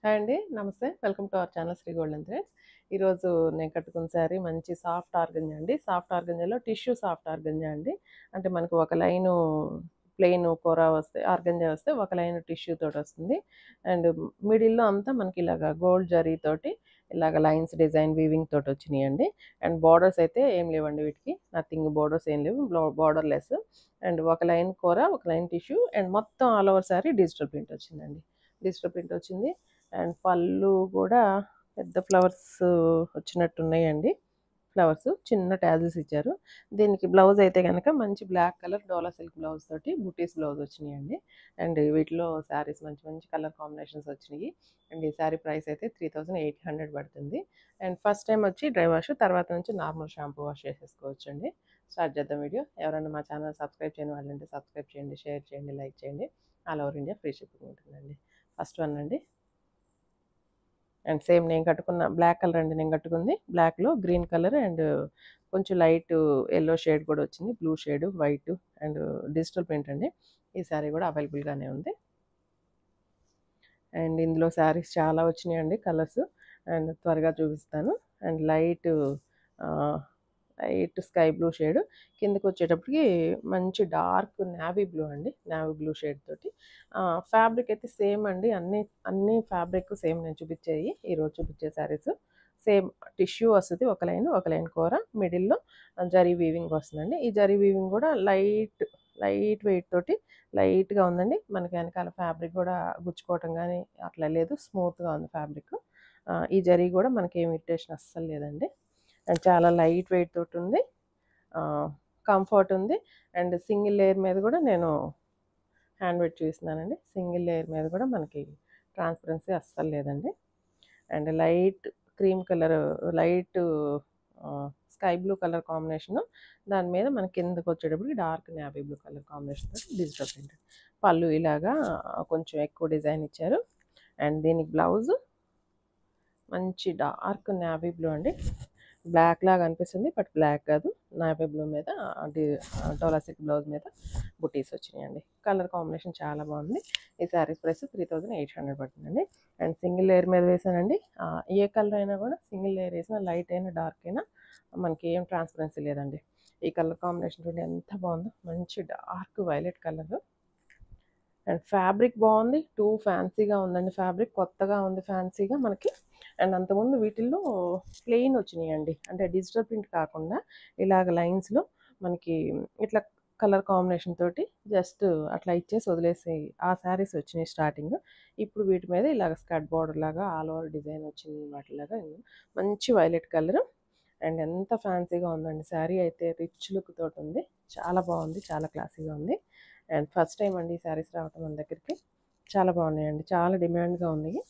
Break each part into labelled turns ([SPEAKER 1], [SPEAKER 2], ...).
[SPEAKER 1] Hi అండి. నమస్తే. Welcome to our channel Sri Golden Threads. ఈరోజు నేను కట్టుకున్న శారీ మంచి సాఫ్ట్ ఆర్గంజా అండి. సాఫ్ట్ ఆర్గంజాలో టిష్యూ సాఫ్ట్ ఆర్గంజా అండి. అంటే మనకు ఒక లైను ప్లెయిన్ కూర వస్తే ఆర్గంజా వస్తే ఒక లైన్ టిష్యూ తోటి వస్తుంది. అండ్ మిడిల్‌లో అంతా మనకి ఇలాగ గోల్డ్ జరీతోటి ఇలాగ లైన్స్ డిజైన్ వీవింగ్ తోటి వచ్చినాయండి. అండ్ బోర్డర్స్ అయితే ఏం లేవండి వీటికి. నథింగ్ బోర్డర్స్ ఏం లేవు. బోర్డర్‌లెస్. అండ్ ఒక లైన్ కూర, ఒక లైన్ టిష్యూ అండ్ మొత్తం all over sari digital print వచ్చిందండి. డిజిటల్ ప్రింట్ వచ్చింది. అండ్ పళ్ళు కూడా పెద్ద ఫ్లవర్స్ వచ్చినట్టున్నాయండి. ఫ్లవర్స్ చిన్న టాజిల్స్ ఇచ్చారు. దీనికి బ్లౌజ్ అయితే గనక మంచి బ్లాక్ కలర్ డోలా సిల్క్ బ్లౌజ్ తోటి బుటీస్ బ్లౌజ్ వచ్చినాయండి. అండ్ వీటిలో శారీస్ మంచి మంచి కలర్ కాంబినేషన్స్ వచ్చినాయి. అండ్ ఈ శారీ ప్రైస్ అయితే 3800 పడుతుంది. అండ్ ఫస్ట్ టైం వచ్చి డ్రై వాష్, తర్వాత నుంచి నార్మల్ షాంపూ వాష్ చేసేసుకోవచ్చు అండి. స్టార్ట్ చేద్దాం వీడియో. ఎవరైనా మా ఛానల్ సబ్స్క్రైబ్ చేయని వాళ్ళంటే సబ్స్క్రైబ్ చేయండి, షేర్ చేయండి, లైక్ చేయండి. All over India free shipping ఉంటుందండి. ఫస్ట్ వన్ అండి. అండ్ సేమ్ నేను కట్టుకున్న బ్లాక్ కలర్ అండి. నేను కట్టుకుంది బ్లాక్లో గ్రీన్ కలర్ అండ్ కొంచెం లైట్ ఎల్లో షేడ్ కూడా వచ్చింది. Blue shade, white and digital print అండి. ఈ శారీ కూడా అవైలబుల్గానే ఉంది. అండ్ ఇందులో శారీస్ చాలా వచ్చినాయండి కలర్స్. అండ్ త్వరగా చూపిస్తాను. And light sky blue shade, కిందకి వచ్చేటప్పటికి మంచి డార్క్ నావీ బ్లూ అండి. నావీ బ్లూ షేడ్ తోటి ఫ్యాబ్రిక్ అయితే సేమ్ అండి. అన్ని ఫ్యాబ్రిక్ సేమ్ నేను చూపించేవి ఈరోజు చూపించే శారీస్. సేమ్ టిష్యూ వస్తుంది. ఒక లైన్ కూర, మిడిల్లో జరీ వీవింగ్ వస్తుందండి. ఈ జరీ వీవింగ్ కూడా లైట్ వెయిట్ తోటి లైట్గా ఉందండి. మనకి వెనకాల ఫ్యాబ్రిక్ కూడా గుచ్చుకోవటం కానీ అట్లా లేదు. స్మూత్గా ఉంది ఫ్యాబ్రిక్. ఈ జరీ కూడా మనకి ఏమి ఇరిటేషన్ అస్సలు లేదండి. అండ్ చాలా లైట్ వెయిట్ తోటి ఉంది. కంఫర్ట్ ఉంది. అండ్ సింగిల్ లేయర్ మీద కూడా నేను హ్యాండ్ వెయిట్ చూస్తున్నానండి. సింగిల్ లేయర్ మీద కూడా మనకి ట్రాన్స్పరెన్సీ అస్సలు లేదండి. And light cream colour, light sky blue colour combination, దాని మీద మన కిందకి వచ్చేటప్పటికి dark navy blue colour combination తోటి డిజిటల్ ప్రింట్. పళ్ళు ఇలాగా కొంచెం ఎక్కువ డిజైన్ ఇచ్చారు. అండ్ దీనికి బ్లౌజ్ మంచి డార్క్ నావీ బ్లూ అండి. బ్లాక్ లాగా అనిపిస్తుంది బట్ బ్లాక్ కాదు. నావీ బ్లూ మీద డోలా సిల్క్ బ్లౌజ్ మీద బుటీస్ వచ్చినాయండి. కలర్ కాంబినేషన్ చాలా బాగుంది. ఈ శారీస్ ప్రైస్ 3800 పడుతుందండి. అండ్ సింగిల్ లేయర్ మీద వేసానండి. ఏ కలర్ అయినా కూడా సింగిల్ లేయర్ వేసినా లైట్ అయినా డార్క్ అయినా మనకి ఏం ట్రాన్స్పరెన్సీ లేదండి. ఈ కలర్ కాంబినేషన్ చూడండి ఎంత బాగుందో. మంచి dark violet colour. And fabric బాగుంది. ఫ్యాన్సీగా ఉందండి. ఫ్యాబ్రిక్ కొత్తగా ఉంది, ఫ్యాన్సీగా మనకి. అండ్ అంతకుముందు వీటిల్లో ప్లెయిన్ వచ్చినాయండి. అంటే డిజిటల్ ప్రింట్ కాకుండా ఇలాగ లైన్స్లో మనకి ఇట్లా కలర్ కాంబినేషన్ తోటి జస్ట్ అట్లా ఇచ్చేసి వదిలేసి ఆ శారీస్ వచ్చినాయి స్టార్టింగ్. ఇప్పుడు వీటి మీద ఇలాగ స్కర్ట్ బార్డర్ లాగా ఆల్ ఓవర్ డిజైన్ వచ్చింది. వాటిలాగా మంచి వైలెట్ కలర్. అండ్ ఎంత ఫ్యాన్సీగా ఉందండి. శారీ అయితే రిచ్ లుక్ తోటి ఉంది. చాలా బాగుంది. చాలా క్లాసీగా ఉంది. అండ్ ఫస్ట్ టైం అండి ఈ శారీస్ రావటం మన దగ్గరికి. చాలా బాగున్నాయండి. చాలా డిమాండ్గా ఉన్నాయి.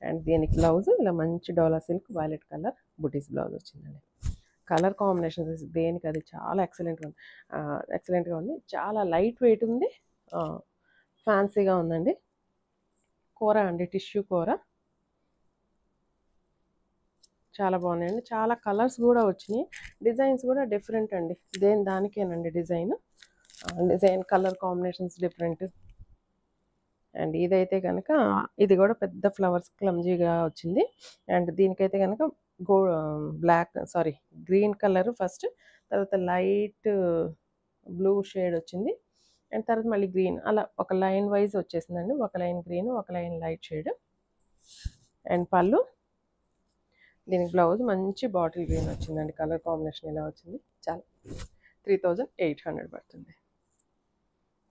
[SPEAKER 1] అండ్ దీనికి బ్లౌజ్ ఇలా మంచి డోలా సిల్క్ వైలెట్ కలర్ బుటీస్ బ్లౌజ్ వచ్చిందండి. కలర్ కాంబినేషన్స్ దేనికి అది చాలా ఎక్సలెంట్గా ఉంది. చాలా లైట్ వెయిట్ ఉంది. ఫ్యాన్సీగా ఉందండి. కూర అండి, టిష్యూ కూర. చాలా బాగున్నాయండి. చాలా కలర్స్ కూడా వచ్చినాయి. డిజైన్స్ కూడా డిఫరెంట్ అండి. దానికేనండి design colour combinations different. And ఇదైతే కనుక ఇది కూడా పెద్ద ఫ్లవర్స్ క్లమ్జీగా వచ్చింది. అండ్ దీనికైతే కనుక గ్రీన్ కలర్ ఫస్ట్, తర్వాత లైట్ బ్లూ షేడ్ వచ్చింది. అండ్ తర్వాత మళ్ళీ గ్రీన్, అలా ఒక లైన్ వైజ్ వచ్చేసిందండి. ఒక లైన్ గ్రీన్, ఒక లైన్ లైట్ షేడ్. అండ్ పళ్ళు, దీనికి బ్లౌజ్ మంచి బాటిల్ గ్రీన్ వచ్చిందండి. కలర్ కాంబినేషన్ ఇలా వచ్చింది. చాలా 3800 పడుతుంది.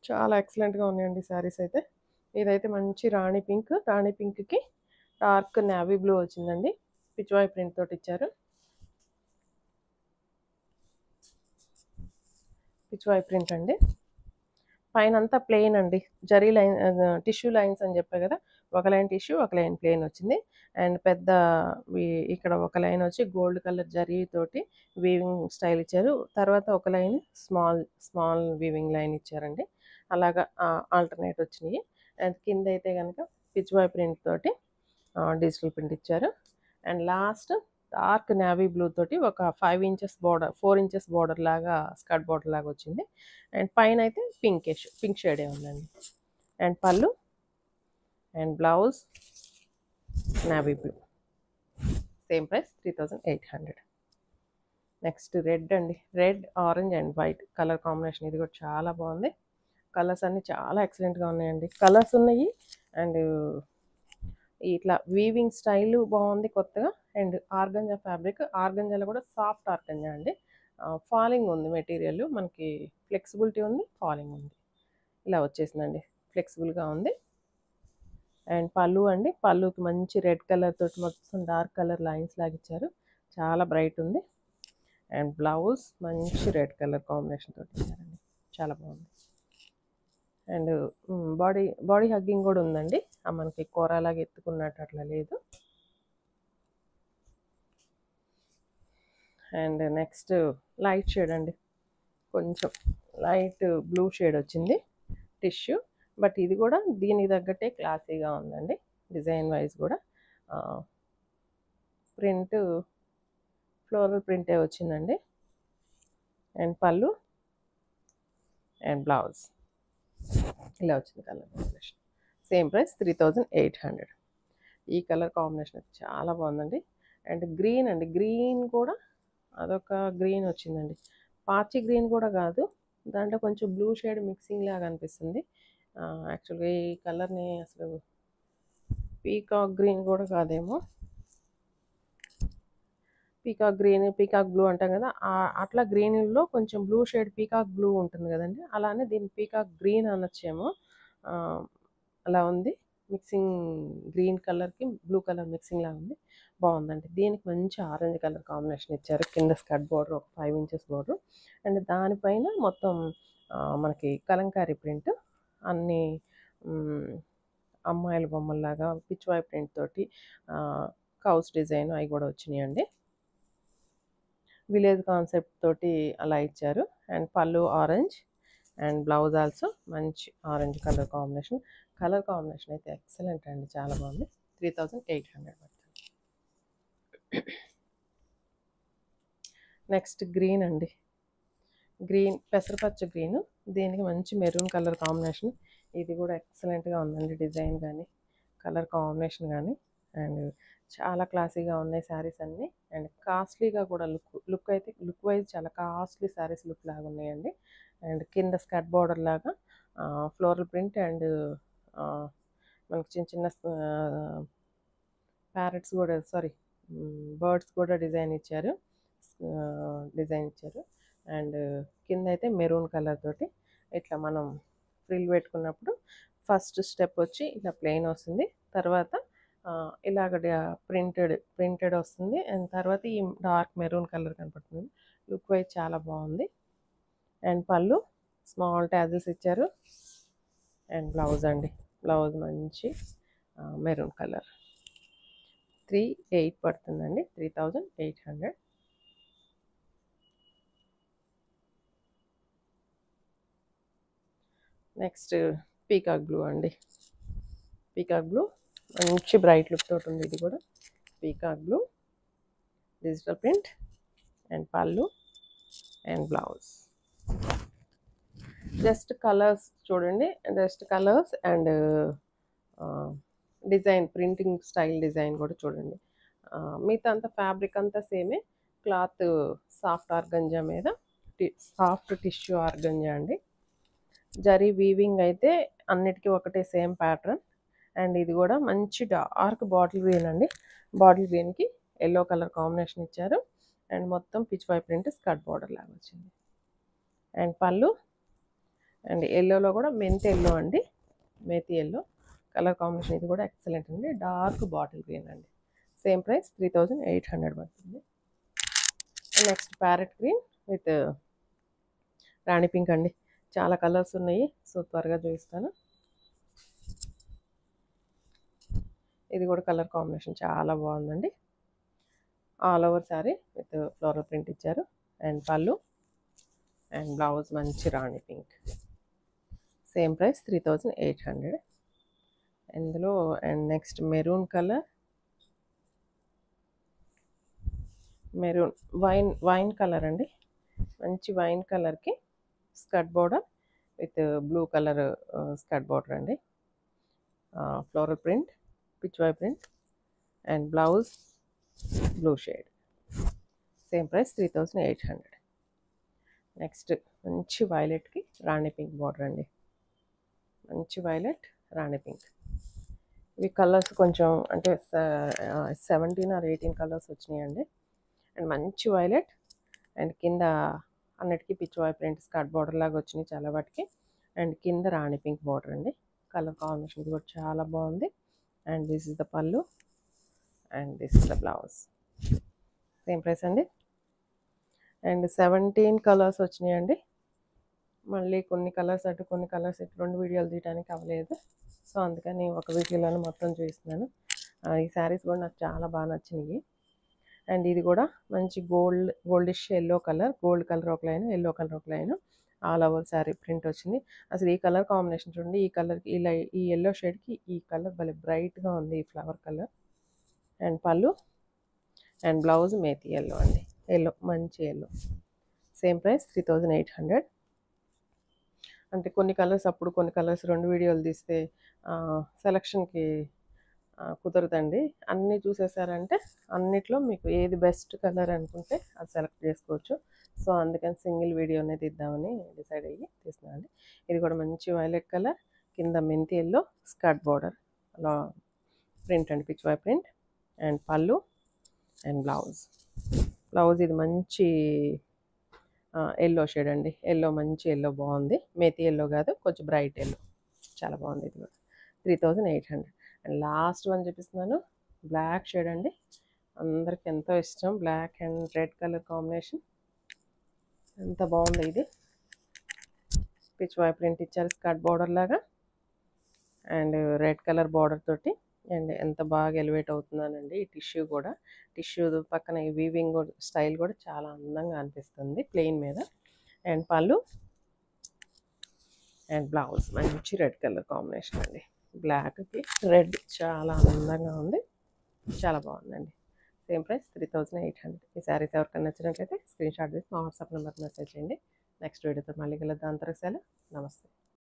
[SPEAKER 1] చాలా ఎక్సలెంట్గా ఉన్నాయండి శారీస్ అయితే. ఇదైతే మంచి రాణి పింక్కి డార్క్ నావీ బ్లూ వచ్చిందండి. పిచ్వాయ్ ప్రింట్ తోటి ఇచ్చారు. పిచ్వాయ్ ప్రింట్ అండి. పైన అంతా ప్లెయిన్ అండి. జరీ లైన్, టిష్యూ లైన్స్ అని చెప్పే కదా. ఒక లైన్ టిష్యూ, ఒక లైన్ ప్లెయిన్ వచ్చింది. అండ్ ఇక్కడ ఒక లైన్ వచ్చి గోల్డ్ కలర్ జరీ తోటి వీవింగ్ స్టైల్ ఇచ్చారు. తర్వాత ఒక లైన్ స్మాల్ వీవింగ్ లైన్ ఇచ్చారండి. అలాగా ఆల్టర్నేట్ వచ్చినాయి. అండ్ కింద అయితే కనుక పిచ్వాయ్ ప్రింట్ తోటి డిజిటల్ ప్రింట్ ఇచ్చారు. And last dark navy blue తోటి ఒక 4 ఇంచెస్ బార్డర్ లాగా స్కర్ట్ బార్డర్ లాగా వచ్చింది. అండ్ పైన అయితే పింక్ షేడే ఉందండి. అండ్ పళ్ళు and blouse navy blue. Same price 3800. Next red అండి. Red, orange and white colour combination. ఇది కూడా చాలా బాగుంది. కలర్స్ అన్నీ చాలా ఎక్సలెంట్గా ఉన్నాయండి. కలర్స్ ఉన్నాయి అండ్ ఇట్లా వీవింగ్ స్టైల్ బాగుంది కొత్తగా. And organza fabric. ఆర్గంజాలో కూడా సాఫ్ట్ ఆర్గంజా అండి. ఫాలింగ్ ఉంది మెటీరియల్. మనకి ఫ్లెక్సిబిలిటీ ఉంది, ఫాలింగ్ ఉంది. ఇలా వచ్చేసిందండి, ఫ్లెక్సిబుల్గా ఉంది. అండ్ పళ్ళు అండి. పళ్ళుకి మంచి రెడ్ కలర్ తోటి మొత్తం డార్క్ కలర్ లైన్స్ లాగా ఇచ్చారు. చాలా బ్రైట్ ఉంది. అండ్ బ్లౌజ్ మంచి రెడ్ కలర్ కాంబినేషన్ తోటి ఇచ్చారండి. చాలా బాగుంది. అండ్ బాడీ హగ్గింగ్ కూడా ఉందండి. మనకి కూరలాగా ఎత్తుకున్నట్టు అట్లా లేదు. అండ్ నెక్స్ట్ లైట్ షేడ్ అండి. కొంచెం లైట్ బ్లూ షేడ్ వచ్చింది టిష్యూ. బట్ ఇది కూడా దీనికి తగ్గట్టే క్లాసీగా ఉందండి. డిజైన్ వైజ్ కూడా ప్రింట్ ఫ్లోరల్ ప్రింటే వచ్చిందండి. అండ్ పళ్ళు అండ్ బ్లౌజ్ ఇలా వచ్చింది కలర్ కాంబినేషన్. Same price 3800. ఈ కలర్ కాంబినేషన్ చాలా బాగుందండి. అండ్ గ్రీన్ అండి. గ్రీన్ కూడా అదొక గ్రీన్ వచ్చిందండి. పాచి గ్రీన్ కూడా కాదు, దాంట్లో కొంచెం బ్లూ షేడ్ మిక్సింగ్ లాగా అనిపిస్తుంది. యాక్చువల్గా ఈ కలర్ని అసలు పీకాక్ గ్రీన్ కూడా కాదేమో. పీకాక్ గ్రీన్, పీకాక్ బ్లూ అంటాం కదా, అట్లా గ్రీన్లో కొంచెం బ్లూ షేడ్ పీకాక్ బ్లూ ఉంటుంది కదండి, అలానే దీన్ని పీకాక్ గ్రీన్ అనొచ్చేమో. అలా ఉంది. మిక్సింగ్ గ్రీన్ కలర్కి బ్లూ కలర్ మిక్సింగ్ లాగా ఉంది. బాగుందండి. దీనికి మంచి ఆరెంజ్ కలర్ కాంబినేషన్ ఇచ్చారు. కింద స్కర్ట్ బోర్డర్ ఒక 5 ఇంచెస్ బోర్డర్. అండ్ దానిపైన మొత్తం మనకి కలంకారీ ప్రింట్. అన్ని అమ్మాయిల బొమ్మల్లాగా పిచ్వాయ్ ప్రింట్ తోటి కౌస్ డిజైన్ అవి కూడా వచ్చినాయండి. విలేజ్ కాన్సెప్ట్ తోటి అలా ఇచ్చారు. అండ్ పళ్ళు ఆరెంజ్ అండ్ బ్లౌజ్ ఆల్సో మంచి orange colour combination. Colour combination అయితే ఎక్సలెంట్ అండి, చాలా బాగుంది. 3800 పడుతుంది. నెక్స్ట్ గ్రీన్ అండి. గ్రీన్ పెసరపచ్చ గ్రీన్, దీనికి మంచి మెరూన్ కలర్ కాంబినేషన్. ఇది కూడా ఎక్సలెంట్గా ఉందండి, డిజైన్ కానీ కలర్ కాంబినేషన్ కానీ. అండ్ చాలా క్లాసీగా ఉన్నాయి శారీస్ అన్నీ. అండ్ కాస్ట్లీగా కూడా లుక్ అయితే లుక్ వైజ్ చాలా కాస్ట్లీ శారీస్ లుక్ లాగా ఉన్నాయండి. అండ్ కింద స్కర్ట్ బార్డర్ లాగా ఫ్లోరల్ ప్రింట్ అండ్ మనకి చిన్న చిన్న ప్యారెట్స్ కూడా, సారీ, బర్డ్స్ కూడా డిజైన్ ఇచ్చారు. అండ్ కింద అయితే మెరూన్ కలర్ తోటి ఇట్లా మనం ఫ్రిల్ పెట్టుకున్నప్పుడు ఫస్ట్ స్టెప్ వచ్చి ఇట్లా ప్లెయిన్ వస్తుంది. తర్వాత ఇలాగ ప్రింటెడ్ వస్తుంది. అండ్ తర్వాత ఈ డార్క్ మెరూన్ కలర్ కనపడుతుంది. లుక్ వైజ్ చాలా బాగుంది. అండ్ పళ్ళు స్మాల్ ట్యాజెస్ ఇచ్చారు. అండ్ బ్లౌజ్ అండి. బ్లౌజ్ మంచి మెరూన్ కలర్. 3800 పడుతుందండి. 3800. నెక్స్ట్ పీకాక్ బ్లూ అండి. పీకాక్ బ్లూ మంచి బ్రైట్ లుక్ తోటి ఉంది. ఇది కూడా peacock blue, digital print and పళ్ళు అండ్ బ్లౌజ్. జస్ట్ కలర్స్ చూడండి, just colours and design, printing style design కూడా చూడండి. మిగతా అంతా ఫ్యాబ్రిక్ అంతా సేమే. క్లాత్ సాఫ్ట్ ఆర్గంజా మీద సాఫ్ట్ టిష్యూ ఆర్గంజా అండి. జరీ వీవింగ్ అయితే అన్నిటికీ ఒకటే సేమ్ ప్యాటర్న్. అండ్ ఇది కూడా మంచి డార్క్ బాటిల్ గ్రీన్ అండి. బాటిల్ గ్రీన్కి ఎల్లో కలర్ కాంబినేషన్ ఇచ్చారు. అండ్ మొత్తం pitch why print skirt border లాగా వచ్చింది. అండ్ పళ్ళు అండ్ ఎల్లోలో కూడా మెంతి ఎల్లో అండి, మేతి ఎల్లో కలర్ కాంబినేషన్. ఇది కూడా ఎక్సలెంట్ అండి. డార్క్ బాటిల్ గ్రీన్ అండి. సేమ్ ప్రైస్ 3800 పడుతుంది. Next parrot green with Rani pink అండి. చాలా కలర్స్ ఉన్నాయి, సో త్వరగా చూపిస్తాను. ఇది కూడా కలర్ కాంబినేషన్ చాలా బాగుందండి. All over sari with floral print ఇచ్చారు. అండ్ పళ్ళు అండ్ బ్లౌజ్ మంచి రాణి పింక్. Same price 3800. ఇందులో and next maroon colour, maroon wine colour అండి. మంచి వైన్ కలర్కి skirt border with blue colour skirt border అండి. Floral print, pitch why print and blouse blue shade, same price 3800. Next మంచి వైలెట్కి రాణి పింక్ బార్డర్ అండి, మంచి వైలెట్ రాణి పింక్. ఇవి కలర్స్ కొంచెం అంటే 17 or 18 కలర్స్ వచ్చినాయండి. అండ్ మంచి వైలెట్ అండ్ కింద అన్నిటికీ pitch why print skirt border లాగా వచ్చినాయి చాలా వాటికి. అండ్ కింద రాణి పింక్ బార్డర్ అండి, కలర్ కాంబినేషన్ కూడా చాలా బాగుంది. And this is the pallu and this is the blouse, same price అండి. అండ్ 17 కలర్స్ వచ్చినాయండి. మళ్ళీ కొన్ని కలర్స్ అటు కొన్ని కలర్స్ ఇటు 2 వీడియోలు తీయడానికి అవ్వలేదు. సో అందుకని ఒక వీడియోలోనే మొత్తం చూపిస్తున్నాను. ఈ శారీస్ కూడా నాకు చాలా బాగా నచ్చినాయి. అండ్ ఇది కూడా మంచి goldish yellow colour, gold colour ఒక లైన్, ఎల్లో కలర్ ఒక line, all over sari print వచ్చింది. అసలు ఈ కలర్ కాంబినేషన్ చూడండి, ఈ కలర్కి ఈ ఎల్లో షేడ్కి ఈ కలర్ భలే బ్రైట్గా ఉంది, ఈ ఫ్లవర్ కలర్. అండ్ పళ్ళు అండ్ బ్లౌజ్ మేతి ఎల్లో అండి, ఎల్లో మంచి ఎల్లో, సేమ్ ప్రైస్ 3800. అంటే కొన్ని కలర్స్ అప్పుడు కొన్ని కలర్స్ 2 వీడియోలు తీస్తే సెలక్షన్కి కుదరదండి. అన్నీ చూసేసారంటే అన్నిట్లో మీకు ఏది బెస్ట్ కలర్ అనుకుంటే అది సెలెక్ట్ చేసుకోవచ్చు. సో అందుకని సింగిల్ వీడియో అనేది ఇద్దామని డిసైడ్ అయ్యి తీస్తున్నానండి. ఇది కూడా మంచి వైలెట్ కలర్, కింద మెంతి ఎల్లో, స్కర్ట్ బార్డర్ అలా ప్రింట్ అండి, పిచ్ వై ప్రింట్. అండ్ పళ్ళు అండ్ బ్లౌజ్ ఇది మంచి ఎల్లో షేడ్ అండి, ఎల్లో మంచి ఎల్లో బాగుంది, మేతి ఎల్లో కాదు కొంచెం బ్రైట్ ఎల్లో, చాలా బాగుంది. ఇది కూడా 3800. అండ్ లాస్ట్ వన్ చూపిస్తున్నాను, బ్లాక్ షేడ్ అండి, అందరికి ఎంతో ఇష్టం black and red colour combination, ఎంత బాగుంది. ఇది పిచ్ వై ప్రింట్ ఇచ్చారు స్కర్ట్ బార్డర్ లాగా అండ్ రెడ్ కలర్ బార్డర్ తోటి. అండ్ ఎంత బాగా ఎలివేట్ అవుతుందనండి ఈ టిష్యూ కూడా, టిష్యూ పక్కన ఈ వీవింగ్ స్టైల్ కూడా చాలా అందంగా అనిపిస్తుంది ప్లెయిన్ మీద. అండ్ పళ్ళు అండ్ బ్లౌజ్ మంచి రెడ్ కలర్ కాంబినేషన్ అండి, బ్లాక్కి రెడ్ చాలా అందంగా ఉంది, చాలా బాగుందండి. Same price 3800. ఈ శారీస్ ఎవరికైనా నచ్చినట్లయితే స్క్రీన్ షాట్ చేసి మా వాట్సాప్ నెంబర్కి మెసేజ్ చేయండి. నెక్స్ట్ వీడియోతో మళ్ళీ కలుద్దాం. అంతవరకు సెలవు, నమస్తే.